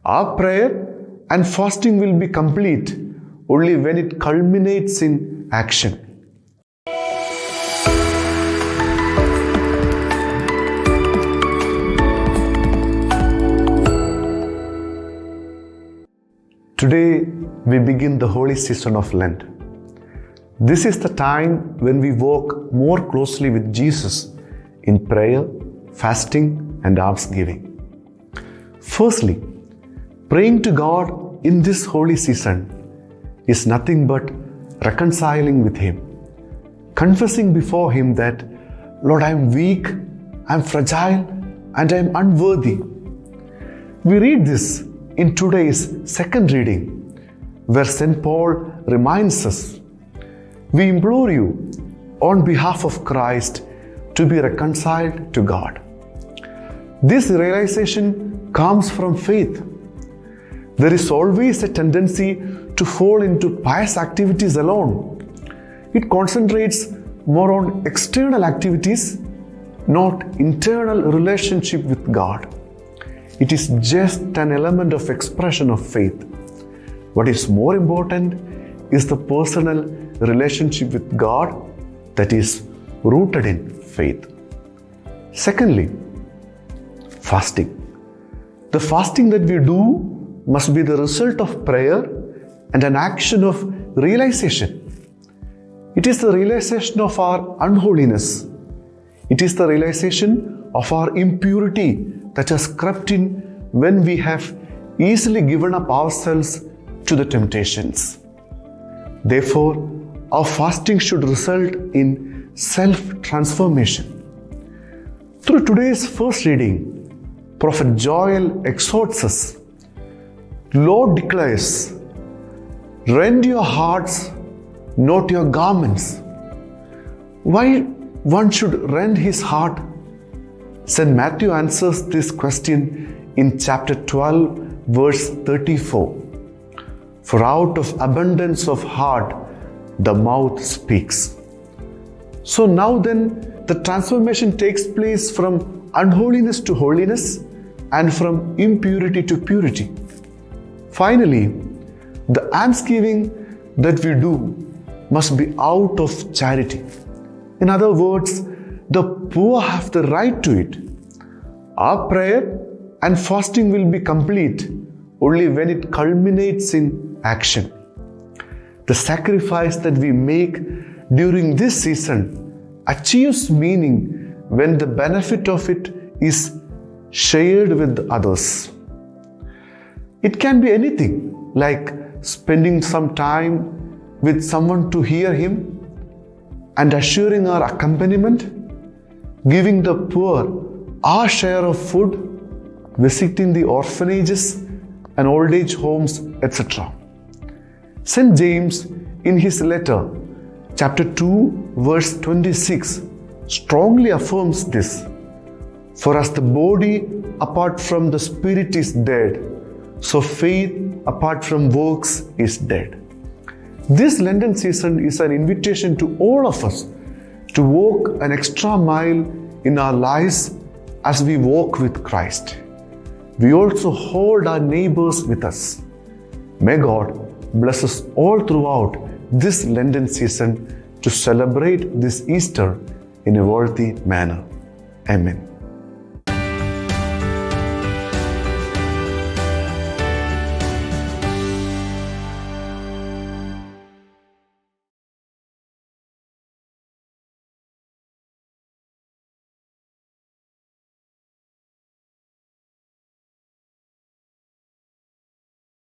Our prayer and fasting will be complete only when it culminates in action. Today, we begin the holy season of Lent. This is the time when we walk more closely with Jesus in prayer, fasting, and almsgiving. Firstly, praying to God in this holy season is nothing but reconciling with Him, confessing before Him that, Lord, I am weak, I am fragile, and I am unworthy. We read this in today's second reading, where St. Paul reminds us, we implore you on behalf of Christ to be reconciled to God. This realization comes from faith. There is always a tendency to fall into pious activities alone. It concentrates more on external activities, not internal relationship with God. It is just an element of expression of faith. What is more important is the personal relationship with God that is rooted in faith. Secondly, fasting. The fasting that we do must be the result of prayer and an action of realization. It is the realization of our unholiness. It is the realization of our impurity that has crept in when we have easily given up ourselves to the temptations. Therefore, our fasting should result in self-transformation. Through today's first reading, Prophet Joel exhorts us. Lord declares, rend your hearts, not your garments. Why one should rend his heart? St. Matthew answers this question in chapter 12, verse 34. For out of abundance of heart, the mouth speaks. So now then, the transformation takes place from unholiness to holiness and from impurity to purity. Finally, the almsgiving that we do must be out of charity. In other words, the poor have the right to it. Our prayer and fasting will be complete only when it culminates in action. The sacrifice that we make during this season achieves meaning when the benefit of it is shared with others. It can be anything, like spending some time with someone to hear Him and assuring our accompaniment, giving the poor our share of food, visiting the orphanages and old age homes, etc. St. James, in his letter, chapter 2, verse 26, strongly affirms this. For as the body apart from the spirit is dead, so faith apart from works is dead. This Lenten season is an invitation to all of us to walk an extra mile in our lives as we walk with Christ. We also hold our neighbors with us. May God bless us all throughout this Lenten season to celebrate this Easter in a worthy manner. Amen.